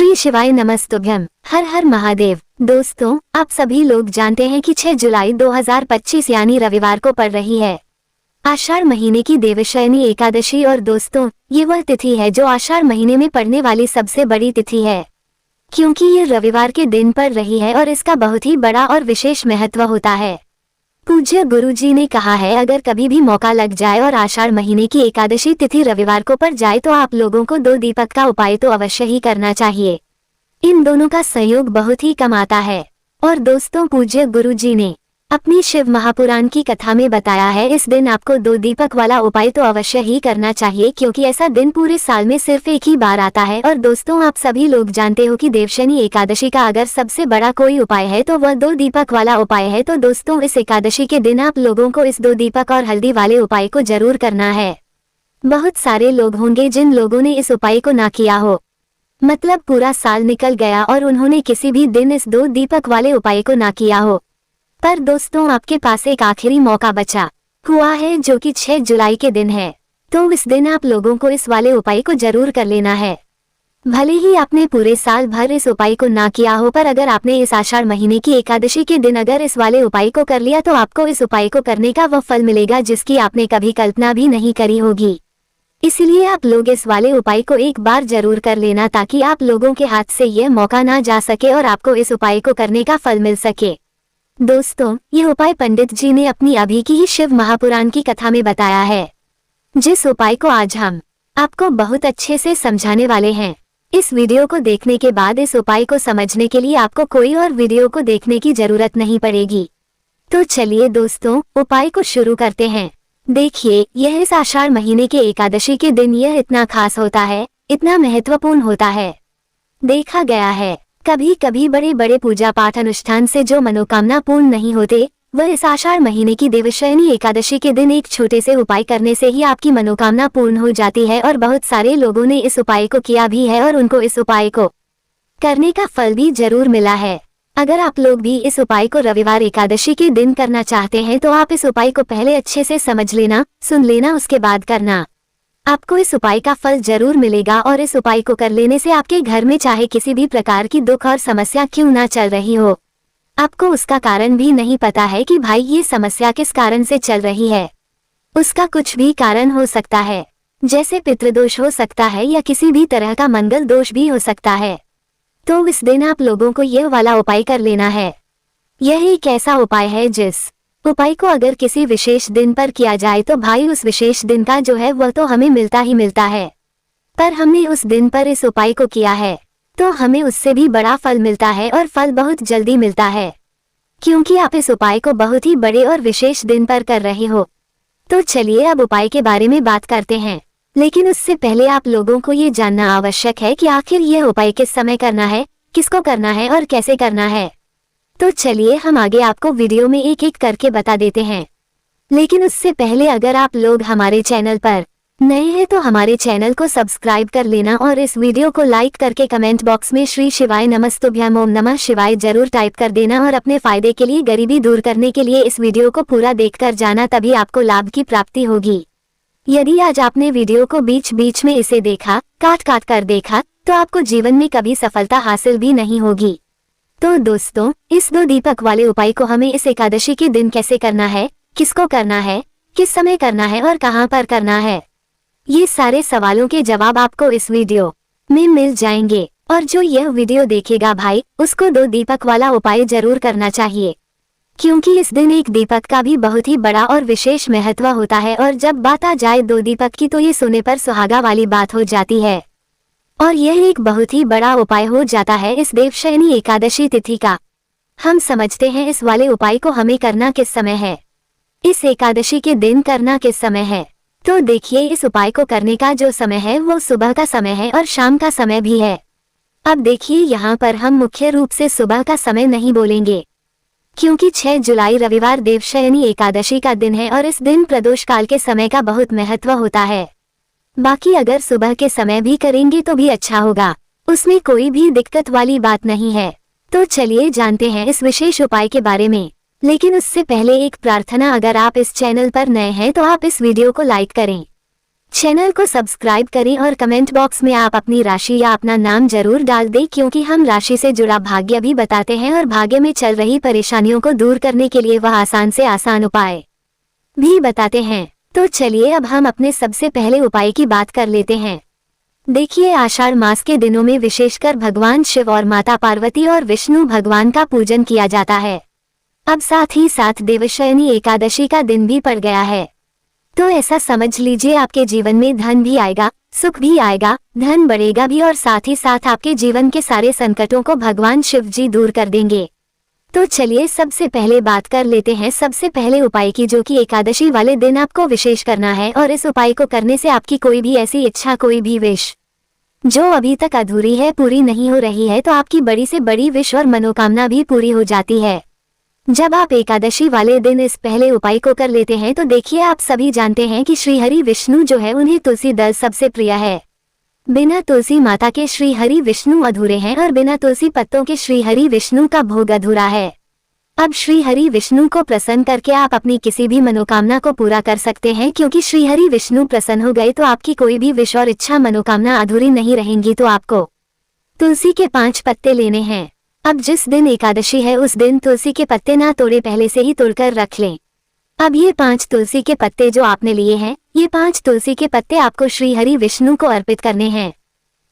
श्री शिवाय नमस्तुभ्यम। हर हर महादेव। दोस्तों, आप सभी लोग जानते हैं कि 6 जुलाई 2025 यानी रविवार को पड़ रही है आषाढ़ महीने की देवशयनी एकादशी। और दोस्तों, ये वह तिथि है जो आषाढ़ महीने में पड़ने वाली सबसे बड़ी तिथि है, क्योंकि ये रविवार के दिन पड़ रही है और इसका बहुत ही बड़ा और विशेष महत्व होता है। पूज्य गुरुजी ने कहा है, अगर कभी भी मौका लग जाए और आषाढ़ महीने की एकादशी तिथि रविवार को पड़ जाए तो आप लोगों को 2 दीपक का उपाय तो अवश्य ही करना चाहिए। इन दोनों का संयोग बहुत ही कम आता है। और दोस्तों, पूज्य गुरुजी ने अपनी शिव महापुराण की कथा में बताया है, इस दिन आपको 2 दीपक वाला उपाय तो अवश्य ही करना चाहिए, क्योंकि ऐसा दिन पूरे साल में सिर्फ एक ही बार आता है। और दोस्तों, आप सभी लोग जानते हो कि देवशयनी एकादशी का अगर सबसे बड़ा कोई उपाय है तो वह 2 दीपक वाला उपाय है। तो दोस्तों, इस एकादशी के दिन आप लोगों को इस 2 दीपक और हल्दी वाले उपाय को जरूर करना है। बहुत सारे लोग होंगे जिन लोगों ने इस उपाय को ना किया हो, मतलब पूरा साल निकल गया और उन्होंने किसी भी दिन इस 2 दीपक वाले उपाय को ना किया हो। पर दोस्तों, आपके पास एक आखिरी मौका बचा हुआ है, जो कि 6 जुलाई के दिन है। तो इस दिन आप लोगों को इस वाले उपाय को जरूर कर लेना है। भले ही आपने पूरे साल भर इस उपाय को ना किया हो, पर अगर आपने इस आषाढ़ महीने की एकादशी के दिन अगर इस वाले उपाय को कर लिया तो आपको इस उपाय को करने का वह फल मिलेगा जिसकी आपने कभी कल्पना भी नहीं करी होगी। इसलिए आप लोग इस वाले उपाय को एक बार जरूर कर लेना, ताकि आप लोगों के हाथ से यह मौका ना जा सके और आपको इस उपाय को करने का फल मिल सके। दोस्तों, ये उपाय पंडित जी ने अपनी अभी की ही शिव महापुराण की कथा में बताया है, जिस उपाय को आज हम आपको बहुत अच्छे से समझाने वाले हैं। इस वीडियो को देखने के बाद इस उपाय को समझने के लिए आपको कोई और वीडियो को देखने की जरूरत नहीं पड़ेगी। तो चलिए दोस्तों, उपाय को शुरू करते हैं। देखिए, यह इस आषाढ़ महीने के एकादशी के दिन यह इतना खास होता है, इतना महत्वपूर्ण होता है। देखा गया है, कभी कभी बड़े बड़े पूजा पाठ अनुष्ठान से जो मनोकामना पूर्ण नहीं होते, वह इस आषाढ़ महीने की देवशयनी एकादशी के दिन एक छोटे से उपाय करने से ही आपकी मनोकामना पूर्ण हो जाती है। और बहुत सारे लोगों ने इस उपाय को किया भी है और उनको इस उपाय को करने का फल भी जरूर मिला है। अगर आप लोग भी इस उपाय को रविवार एकादशी के दिन करना चाहते हैं तो आप इस उपाय को पहले अच्छे से समझ लेना, सुन लेना, उसके बाद करना। आपको इस उपाय का फल जरूर मिलेगा। और इस उपाय को कर लेने से आपके घर में चाहे किसी भी प्रकार की दुख और समस्या क्यों ना चल रही हो, आपको उसका कारण भी नहीं पता है कि भाई ये समस्या किस कारण से चल रही है। उसका कुछ भी कारण हो सकता है, जैसे पितृदोष हो सकता है या किसी भी तरह का मंगल दोष भी हो सकता है। तो इस दिन आप लोगों को यह वाला उपाय कर लेना है। यह एक ऐसा उपाय है जिस उपाय को अगर किसी विशेष दिन पर किया जाए तो भाई उस विशेष दिन का जो है वह तो हमें मिलता ही मिलता है। पर हमने उस दिन पर इस उपाय को किया है तो हमें उससे भी बड़ा फल मिलता है, और फल बहुत जल्दी मिलता है, क्योंकि आप इस उपाय को बहुत ही बड़े और विशेष दिन पर कर रहे हो। तो चलिए अब उपाय के बारे में बात करते हैं, लेकिन उससे पहले आप लोगों को ये जानना आवश्यक है कि आखिर यह उपाय किस समय करना है, किसको करना है और कैसे करना है। तो चलिए हम आगे आपको वीडियो में एक एक करके बता देते हैं। लेकिन उससे पहले अगर आप लोग हमारे चैनल पर नए हैं तो हमारे चैनल को सब्सक्राइब कर लेना और इस वीडियो को लाइक करके कमेंट बॉक्स में श्री शिवाय नमस्तुभ्यम ओम नमः शिवाय जरूर टाइप कर देना। और अपने फायदे के लिए, गरीबी दूर करने के लिए इस वीडियो को पूरा देखकर जाना, तभी आपको लाभ की प्राप्ति होगी। यदि आज आपने वीडियो को बीच बीच में इसे देखा, काट काट कर देखा, तो आपको जीवन में कभी सफलता हासिल भी नहीं होगी। तो दोस्तों, इस 2 दीपक वाले उपाय को हमें इस एकादशी के दिन कैसे करना है, किसको करना है, किस समय करना है और कहां पर करना है, ये सारे सवालों के जवाब आपको इस वीडियो में मिल जाएंगे। और जो यह वीडियो देखेगा भाई, उसको 2 दीपक वाला उपाय जरूर करना चाहिए, क्योंकि इस दिन एक दीपक का भी बहुत ही बड़ा और विशेष महत्व होता है। और जब बात आ जाए 2 दीपक की तो ये सोने पर सुहागा वाली बात हो जाती है, और यह एक बहुत ही बड़ा उपाय हो जाता है इस देवशयनी एकादशी तिथि का। हम समझते हैं इस वाले उपाय को हमें करना किस समय है, इस एकादशी के दिन करना किस समय है। तो देखिए, इस उपाय को करने का जो समय है वो सुबह का समय है और शाम का समय भी है। अब देखिए, यहाँ पर हम मुख्य रूप से सुबह का समय नहीं बोलेंगे, क्योंकि 6 जुलाई रविवार देवशयनी एकादशी का दिन है और इस दिन प्रदोष काल के समय का बहुत महत्व होता है। बाकी अगर सुबह के समय भी करेंगे तो भी अच्छा होगा, उसमें कोई भी दिक्कत वाली बात नहीं है। तो चलिए जानते हैं इस विशेष उपाय के बारे में। लेकिन उससे पहले एक प्रार्थना, अगर आप इस चैनल पर नए हैं तो आप इस वीडियो को लाइक करें, चैनल को सब्सक्राइब करें और कमेंट बॉक्स में आप अपनी राशि या अपना नाम जरूर डाल दें, क्योंकि हम राशि से जुड़ा भाग्य भी बताते हैं और भाग्य में चल रही परेशानियों को दूर करने के लिए वह आसान से आसान उपाय भी बताते हैं। तो चलिए अब हम अपने सबसे पहले उपाय की बात कर लेते हैं। देखिए, आषाढ़ मास के दिनों में विशेषकर भगवान शिव और माता पार्वती और विष्णु भगवान का पूजन किया जाता है। अब साथ ही साथ देवशयनी एकादशी का दिन भी पड़ गया है, तो ऐसा समझ लीजिए आपके जीवन में धन भी आएगा, सुख भी आएगा, धन बढ़ेगा भी और साथ ही साथ आपके जीवन के सारे संकटों को भगवान शिव जी दूर कर देंगे। तो चलिए सबसे पहले बात कर लेते हैं सबसे पहले उपाय की, जो कि एकादशी वाले दिन आपको विशेष करना है। और इस उपाय को करने से आपकी कोई भी ऐसी इच्छा, कोई भी विश जो अभी तक अधूरी है, पूरी नहीं हो रही है, तो आपकी बड़ी से बड़ी विश और मनोकामना भी पूरी हो जाती है जब आप एकादशी वाले दिन इस पहले उपाय को कर लेते हैं। तो देखिए, आप सभी जानते हैं कि श्री हरि विष्णु जो है उन्हें तुलसी दल सबसे प्रिय है। बिना तुलसी माता के श्री हरि विष्णु अधूरे हैं और बिना तुलसी पत्तों के श्री हरि विष्णु का भोग अधूरा है। अब श्री हरि विष्णु को प्रसन्न करके आप अपनी किसी भी मनोकामना को पूरा कर सकते हैं, क्योंकि श्री हरि विष्णु प्रसन्न हो गए तो आपकी कोई भी विश और इच्छा, मनोकामना अधूरी नहीं रहेंगी। तो आपको तुलसी के 5 पत्ते लेने हैं। अब जिस दिन एकादशी है उस दिन तुलसी के पत्ते ना तोड़े, पहले से ही तोड़कर रख लें। अब ये 5 तुलसी के पत्ते जो आपने लिए हैं, ये 5 तुलसी के पत्ते आपको श्री हरि विष्णु को अर्पित करने हैं।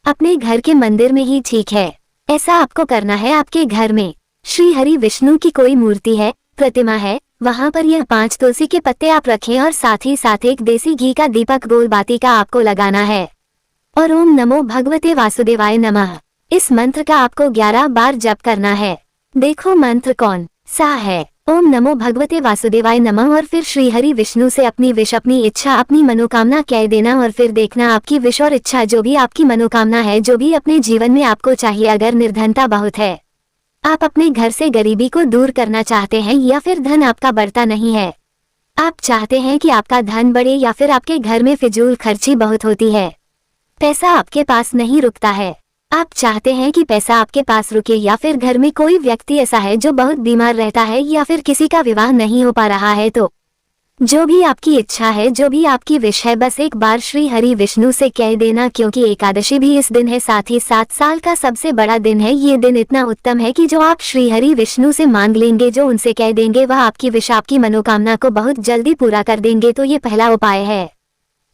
अपने घर के मंदिर में ही ठीक है, ऐसा आपको करना है। आपके घर में श्री हरि विष्णु की कोई मूर्ति है, प्रतिमा है, वहां पर यह 5 तुलसी के पत्ते आप रखें और साथ ही साथ एक देसी घी का दीपक गोल बाती का आपको लगाना है। और ओम नमो भगवते वासुदेवाय नमः, इस मंत्र का आपको 11 बार जप करना है। देखो मंत्र कौन सा है, ओम नमो भगवते वासुदेवाय नमः। और फिर श्री हरि विष्णु से अपनी विश, अपनी इच्छा, अपनी मनोकामना कह देना और फिर देखना आपकी विश और इच्छा, जो भी आपकी मनोकामना है, जो भी अपने जीवन में आपको चाहिए। अगर निर्धनता बहुत है, आप अपने घर से गरीबी को दूर करना चाहते हैं, या फिर धन आपका बढ़ता नहीं है, आप चाहते हैं कि आपका धन बढ़े, या फिर आपके घर में फिजूल खर्ची बहुत होती है, पैसा आपके पास नहीं रुकता है, आप चाहते हैं कि पैसा आपके पास रुके, या फिर घर में कोई व्यक्ति ऐसा है जो बहुत बीमार रहता है, या फिर किसी का विवाह नहीं हो पा रहा है, तो जो भी आपकी इच्छा है, जो भी आपकी विश है, बस एक बार श्री हरि विष्णु से कह देना। क्योंकि एकादशी भी इस दिन है, साथ ही साथ साल का सबसे बड़ा दिन है। ये दिन इतना उत्तम है कि जो आप श्री हरि विष्णु से मांग लेंगे, जो उनसे कह देंगे, वह आपकी विश, आपकी मनोकामना को बहुत जल्दी पूरा कर देंगे। तो ये पहला उपाय है।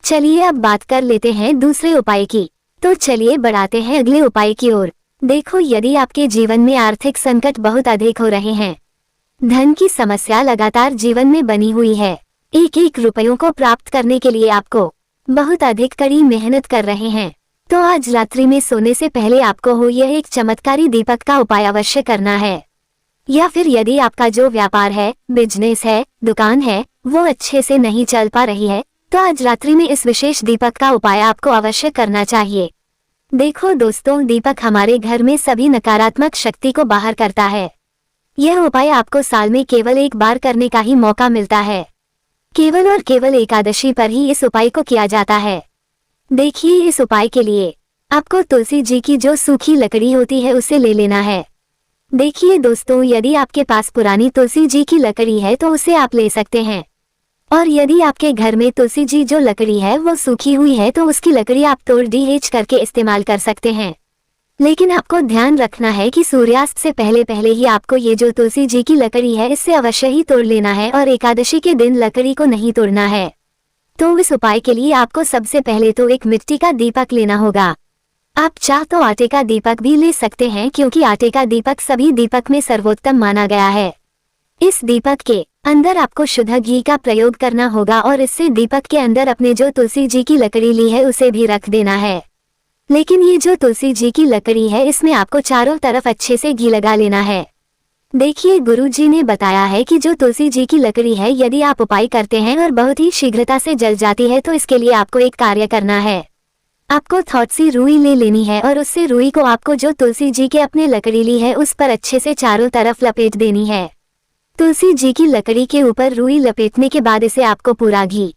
चलिए अब बात कर लेते हैं दूसरे उपाय की। तो चलिए बढ़ाते हैं अगले उपाय की ओर। देखो, यदि आपके जीवन में आर्थिक संकट बहुत अधिक हो रहे हैं, धन की समस्या लगातार जीवन में बनी हुई है, एक एक रुपयों को प्राप्त करने के लिए आपको बहुत अधिक कड़ी मेहनत कर रहे हैं, तो आज रात्रि में सोने से पहले आपको हो यह एक चमत्कारी दीपक का उपाय अवश्य करना है। या फिर यदि आपका जो व्यापार है, बिजनेस है, दुकान है, वो अच्छे से नहीं चल पा रही है, तो आज रात्रि में इस विशेष दीपक का उपाय आपको अवश्य करना चाहिए। देखो दोस्तों, दीपक हमारे घर में सभी नकारात्मक शक्ति को बाहर करता है। यह उपाय आपको साल में केवल एक बार करने का ही मौका मिलता है। केवल और केवल एकादशी पर ही इस उपाय को किया जाता है। देखिए, इस उपाय के लिए आपको तुलसी जी की जो सूखी लकड़ी होती है उसे ले लेना है। देखिए दोस्तों, यदि आपके पास पुरानी तुलसी जी की लकड़ी है तो उसे आप ले सकते हैं, और यदि आपके घर में तुलसी जी जो लकड़ी है वो सूखी हुई है तो उसकी लकड़ी आप तोड़ डीहेज करके इस्तेमाल कर सकते हैं। लेकिन आपको ध्यान रखना है कि सूर्यास्त से पहले पहले ही आपको ये जो तुलसी जी की लकड़ी है इससे अवश्य ही तोड़ लेना है, और एकादशी के दिन लकड़ी को नहीं तोड़ना है। तो इस उपाय के लिए आपको सबसे पहले तो एक मिट्टी का दीपक लेना होगा। आप चाह तो आटे का दीपक भी ले सकते हैं, क्योंकि आटे का दीपक सभी दीपक में सर्वोत्तम माना गया है। इस दीपक के अंदर आपको शुद्ध घी का प्रयोग करना होगा, और इससे दीपक के अंदर अपने जो तुलसी जी की लकड़ी ली है उसे भी रख देना है। लेकिन ये जो तुलसी जी की लकड़ी है इसमें आपको चारों तरफ अच्छे से घी लगा लेना है। देखिए, गुरु जी ने बताया है कि जो तुलसी जी की लकड़ी है, यदि आप उपाय करते हैं और बहुत ही शीघ्रता से जल जाती है, तो इसके लिए आपको एक कार्य करना है। आपको थोड़ी सी रुई ले लेनी है, और उससे रुई को आपको जो तुलसी जी के अपने लकड़ी ली है उस पर अच्छे से चारों तरफ लपेट देनी है। तुलसी जी की लकड़ी के ऊपर रुई लपेटने के बाद इसे आपको पूरा घी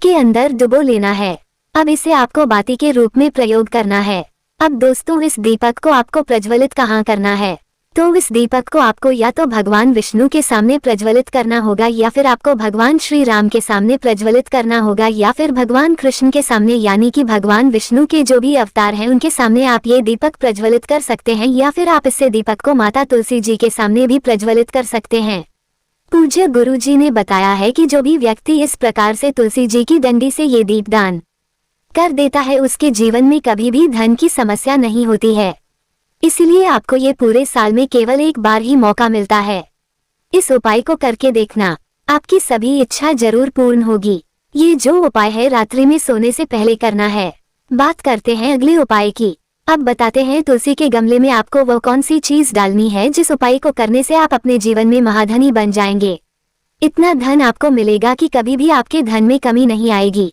के अंदर डुबो लेना है। अब इसे आपको बाती के रूप में प्रयोग करना है। अब दोस्तों, इस दीपक को आपको प्रज्वलित कहाँ करना है? तो इस दीपक को आपको या तो भगवान विष्णु के सामने प्रज्वलित करना होगा, या फिर आपको भगवान श्री राम के सामने प्रज्वलित करना होगा, या फिर भगवान कृष्ण के सामने, यानी कि भगवान विष्णु के जो भी अवतार हैं उनके सामने आप ये दीपक प्रज्वलित कर सकते हैं, या फिर आप इससे दीपक को माता तुलसी जी के सामने भी प्रज्वलित कर सकते हैं। पूज्य गुरु जी ने बताया है कि जो भी व्यक्ति इस प्रकार से तुलसी जी की डंडी से ये दीपदान कर देता है उसके जीवन में कभी भी धन की समस्या नहीं होती है। इसीलिए आपको ये पूरे साल में केवल एक बार ही मौका मिलता है। इस उपाय को करके देखना, आपकी सभी इच्छा जरूर पूर्ण होगी। ये जो उपाय है रात्रि में सोने से पहले करना है। बात करते हैं अगले उपाय की। अब बताते हैं तुलसी के गमले में आपको वो कौन सी चीज डालनी है जिस उपाय को करने से आप अपने जीवन में महाधनी बन जाएंगे। इतना धन आपको मिलेगा कि कभी भी आपके धन में कमी नहीं आएगी,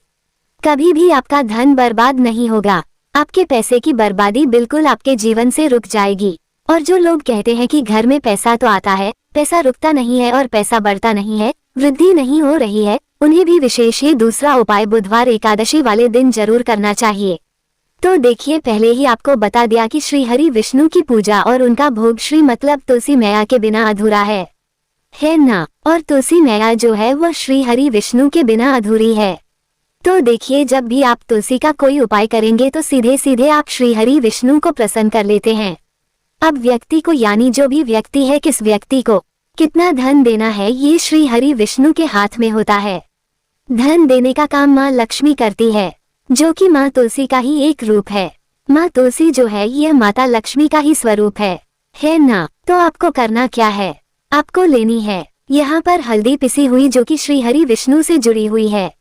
कभी भी आपका धन बर्बाद नहीं होगा। आपके पैसे की बर्बादी बिल्कुल आपके जीवन से रुक जाएगी। और जो लोग कहते हैं कि घर में पैसा तो आता है, पैसा रुकता नहीं है और पैसा बढ़ता नहीं है, वृद्धि नहीं हो रही है, उन्हें भी विशेष ये दूसरा उपाय बुधवार एकादशी वाले दिन जरूर करना चाहिए। तो देखिए, पहले ही आपको बता दिया कि श्री हरि विष्णु की पूजा और उनका भोग श्री मतलब तुलसी मैया के बिना अधूरा है ना। और तुलसी मैया जो है वह श्री हरि विष्णु के बिना अधूरी है। तो देखिए, जब भी आप तुलसी का कोई उपाय करेंगे तो सीधे सीधे आप श्री हरि विष्णु को प्रसन्न कर लेते हैं। अब व्यक्ति को, यानी जो भी व्यक्ति है, किस व्यक्ति को कितना धन देना है ये श्री हरि विष्णु के हाथ में होता है। धन देने का काम माँ लक्ष्मी करती है, जो कि माँ तुलसी का ही एक रूप है। माँ तुलसी जो है यह माता लक्ष्मी का ही स्वरूप है ना। तो आपको करना क्या है, आपको लेनी है यहाँ पर हल्दी पिसी हुई, जो कि श्री हरि विष्णु से जुड़ी हुई है,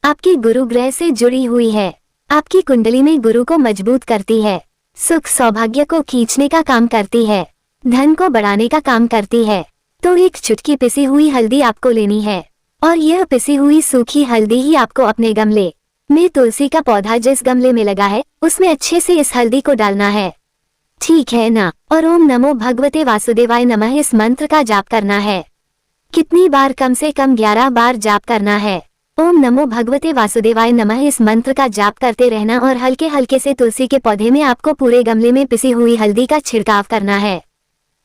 आपकी गुरु ग्रह से जुड़ी हुई है, आपकी कुंडली में गुरु को मजबूत करती है, सुख सौभाग्य को खींचने का काम करती है, धन को बढ़ाने का काम करती है। तो एक चुटकी पिसी हुई हल्दी आपको लेनी है, और यह पिसी हुई सूखी हल्दी ही आपको अपने गमले में, तुलसी का पौधा जिस गमले में लगा है उसमें अच्छे से इस हल्दी को डालना है, ठीक है ना। और ओम नमो भगवते वासुदेवाय नमः इस मंत्र का जाप करना है। कितनी बार? कम से कम 11 बार जाप करना है। ओम नमो भगवते वासुदेवाय नमः इस मंत्र का जाप करते रहना, और हल्के हल्के से तुलसी के पौधे में आपको पूरे गमले में पिसी हुई हल्दी का छिड़काव करना है।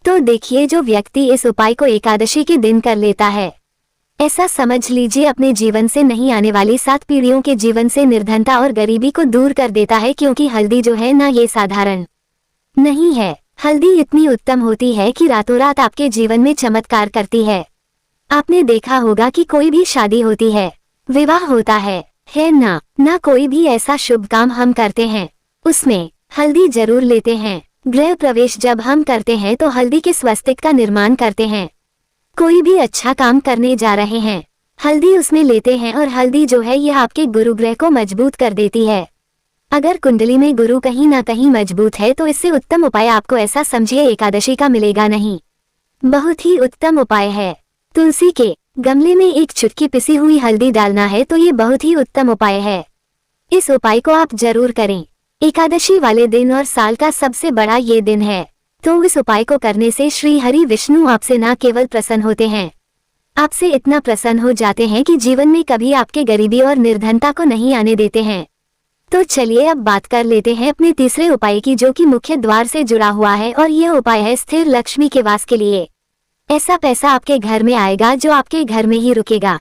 तो देखिए, जो व्यक्ति इस उपाय को एकादशी के दिन कर लेता है, ऐसा समझ लीजिए अपने जीवन से नहीं आने वाली 7 पीढ़ियों के जीवन से निर्धनता और गरीबी को दूर कर देता है। क्योंकि हल्दी जो है ना, ये साधारण नहीं है। हल्दी इतनी उत्तम होती है कि रातों रात आपके जीवन में चमत्कार करती है। आपने देखा होगा कि कोई भी शादी होती है, विवाह होता है ना कोई भी ऐसा शुभ काम हम करते हैं उसमें हल्दी जरूर लेते हैं। गृह प्रवेश जब हम करते हैं तो हल्दी के स्वस्तिक का निर्माण करते हैं। कोई भी अच्छा काम करने जा रहे हैं, हल्दी उसमें लेते हैं, और हल्दी जो है यह आपके गुरु ग्रह को मजबूत कर देती है। अगर कुंडली में गुरु कहीं ना कहीं मजबूत है तो इससे उत्तम उपाय आपको ऐसा समझिए एकादशी का मिलेगा नहीं। बहुत ही उत्तम उपाय है। तुलसी के गमले में एक चुटकी पिसी हुई हल्दी डालना है, तो ये बहुत ही उत्तम उपाय है। इस उपाय को आप जरूर करें एकादशी वाले दिन, और साल का सबसे बड़ा ये दिन है। तो इस उपाय को करने से श्री हरि विष्णु आपसे न केवल प्रसन्न होते हैं, आपसे इतना प्रसन्न हो जाते हैं कि जीवन में कभी आपके गरीबी और निर्धनता को नहीं आने देते हैं। तो चलिए अब बात कर लेते हैं अपने तीसरे उपाय की, जो कि मुख्य द्वार से जुड़ा हुआ है, और यह उपाय है स्थिर लक्ष्मी के वास के लिए। ऐसा पैसा आपके घर में आएगा जो आपके घर में ही रुकेगा।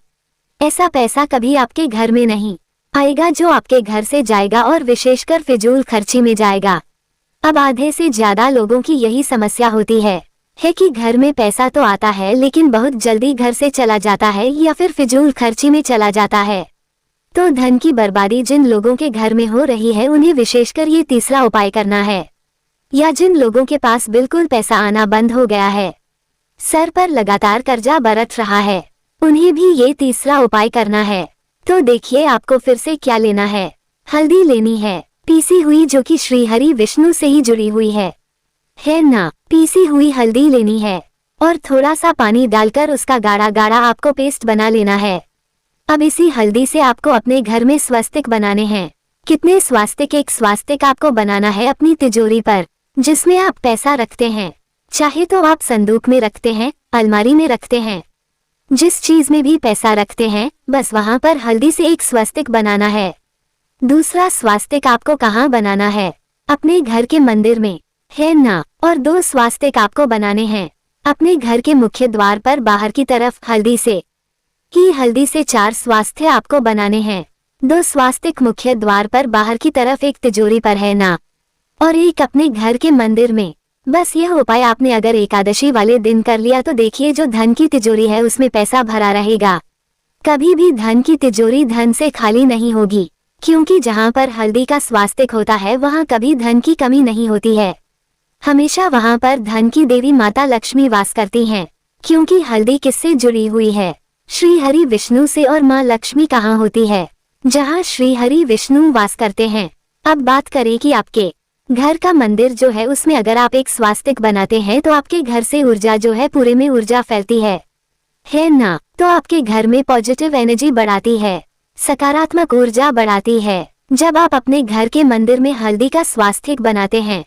ऐसा पैसा कभी आपके घर में नहीं आएगा जो आपके घर से जाएगा, और विशेषकर फिजूल खर्ची में जाएगा। अब आधे से ज्यादा लोगों की यही समस्या होती है कि घर में पैसा तो आता है लेकिन बहुत जल्दी घर से चला जाता है, या फिर फिजूल खर्ची में चला जाता है। तो धन की बर्बादी जिन लोगों के घर में हो रही है उन्हें विशेषकर ये तीसरा उपाय करना है। या जिन लोगों के पास बिल्कुल पैसा आना बंद हो गया है, सर पर लगातार कर्जा बरत रहा है, उन्हें भी ये तीसरा उपाय करना है। तो देखिए आपको फिर से क्या लेना है, हल्दी लेनी है पीसी हुई, जो कि श्री हरि विष्णु से ही जुड़ी हुई है ना। पीसी हुई हल्दी लेनी है, और थोड़ा सा पानी डालकर उसका गाढ़ा गाढ़ा आपको पेस्ट बना लेना है। अब इसी हल्दी से आपको अपने घर में स्वास्तिक बनाने हैं। कितने स्वास्तिक? एक स्वास्तिक आपको बनाना है अपनी तिजोरी पर, जिसमें आप पैसा रखते हैं। चाहे तो आप संदूक में रखते हैं, अलमारी में रखते हैं, जिस चीज में भी पैसा रखते हैं, बस वहां पर हल्दी से एक स्वास्तिक बनाना है। दूसरा स्वास्तिक आपको कहाँ बनाना है? अपने घर के मंदिर में, है ना। और 2 स्वास्तिक आपको बनाने हैं। अपने घर के मुख्य द्वार पर बाहर की तरफ हल्दी से 4 स्वास्थ्य आपको बनाने हैं। 2 स्वास्तिक मुख्य द्वार पर बाहर की तरफ एक तिजोरी पर है ना, और एक अपने घर के मंदिर में। बस यह उपाय आपने अगर एकादशी वाले दिन कर लिया तो देखिए जो धन की तिजोरी है उसमें पैसा भरा रहेगा। कभी भी धन की तिजोरी धन से खाली नहीं होगी, क्योंकि जहाँ पर हल्दी का स्वास्तिक होता है वहाँ कभी धन की कमी नहीं होती है। हमेशा वहाँ पर धन की देवी माता लक्ष्मी वास करती हैं, क्योंकि हल्दी किससे जुड़ी हुई है? श्री हरि विष्णु से। और माँ लक्ष्मी कहाँ होती है? जहाँ श्री हरि विष्णु वास करते हैं। अब बात करें कि आपके घर का मंदिर जो है उसमें अगर आप एक स्वास्तिक बनाते हैं तो आपके घर से ऊर्जा जो है पूरे में ऊर्जा फैलती है ना। तो आपके घर में पॉजिटिव एनर्जी बढ़ाती है, सकारात्मक ऊर्जा बढ़ाती है। जब आप अपने घर के मंदिर में हल्दी का स्वास्तिक बनाते हैं,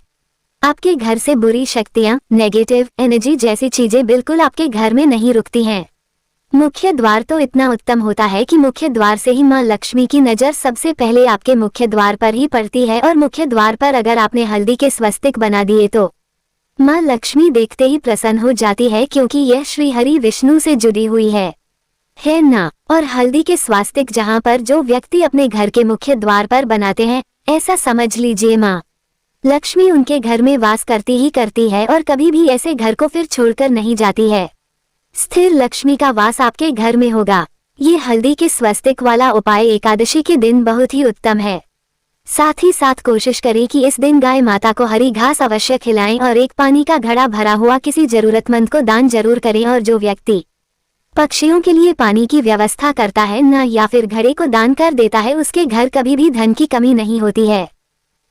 आपके घर से बुरी शक्तियां, नेगेटिव एनर्जी जैसी चीजें बिल्कुल आपके घर में नहीं रुकती हैं। मुख्य द्वार तो इतना उत्तम होता है कि मुख्य द्वार से ही माँ लक्ष्मी की नजर सबसे पहले आपके मुख्य द्वार पर ही पड़ती है। और मुख्य द्वार पर अगर आपने हल्दी के स्वस्तिक बना दिए तो माँ लक्ष्मी देखते ही प्रसन्न हो जाती है, क्योंकि यह श्री हरि विष्णु से जुड़ी हुई है ना। और हल्दी के स्वास्तिक जहाँ पर जो व्यक्ति अपने घर के मुख्य द्वार पर बनाते हैं, ऐसा समझ लीजिए माँ लक्ष्मी उनके घर में वास करती ही करती है और कभी भी ऐसे घर को फिर छोड़कर नहीं जाती है। स्थिर लक्ष्मी का वास आपके घर में होगा। ये हल्दी के स्वस्तिक वाला उपाय एकादशी के दिन बहुत ही उत्तम है। साथ ही साथ कोशिश करें कि इस दिन गाय माता को हरी घास अवश्य खिलाएं और एक पानी का घड़ा भरा हुआ किसी जरूरतमंद को दान जरूर करें। और जो व्यक्ति पक्षियों के लिए पानी की व्यवस्था करता है ना, या फिर घड़े को दान कर देता है, उसके घर कभी भी धन की कमी नहीं होती है।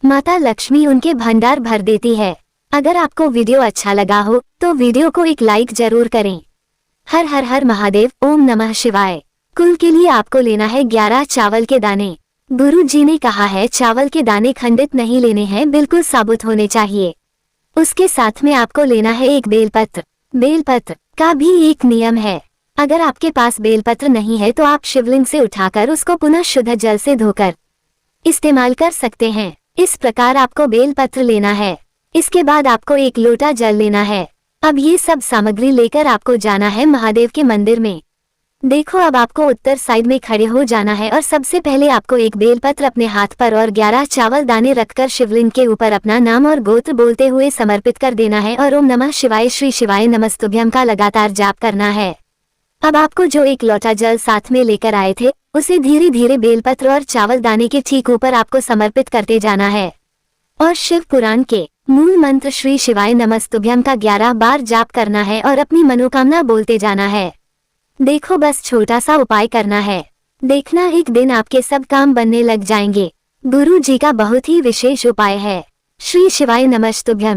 माता लक्ष्मी उनके भंडार भर देती है। अगर आपको वीडियो अच्छा लगा हो तो वीडियो को एक लाइक जरूर करें। हर हर हर महादेव। ओम नमः शिवाय। कुल के लिए आपको लेना है 11 चावल के दाने। गुरु जी ने कहा है चावल के दाने खंडित नहीं लेने हैं, बिल्कुल साबुत होने चाहिए। उसके साथ में आपको लेना है एक बेलपत्र। बेलपत्र का भी एक नियम है, अगर आपके पास बेलपत्र नहीं है तो आप शिवलिंग से उठाकर उसको पुनः शुद्ध जल से धोकर इस्तेमाल कर सकते हैं। इस प्रकार आपको बेलपत्र लेना है। इसके बाद आपको 1 लोटा जल लेना है। अब ये सब सामग्री लेकर आपको जाना है महादेव के मंदिर में। देखो अब आपको उत्तर साइड में खड़े हो जाना है और सबसे पहले आपको एक बेलपत्र अपने हाथ पर और 11 चावल दाने रखकर शिवलिंग के ऊपर अपना नाम और गोत्र बोलते हुए समर्पित कर देना है और ओम नमः शिवाय श्री शिवाय नमस्तुभ्यम का लगातार जाप करना है। अब आपको जो 1 लोटा जल साथ में लेकर आए थे उसे धीरे धीरे बेलपत्र और चावल दाने के ठीक ऊपर आपको समर्पित करते जाना है और शिव पुराण के मूल मंत्र श्री शिवाय नमस्तुभ्यम का 11 बार जाप करना है और अपनी मनोकामना बोलते जाना है। देखो बस छोटा सा उपाय करना है, देखना एक दिन आपके सब काम बनने लग जाएंगे। गुरु जी का बहुत ही विशेष उपाय है। श्री शिवाय नमस्तुभ्यम।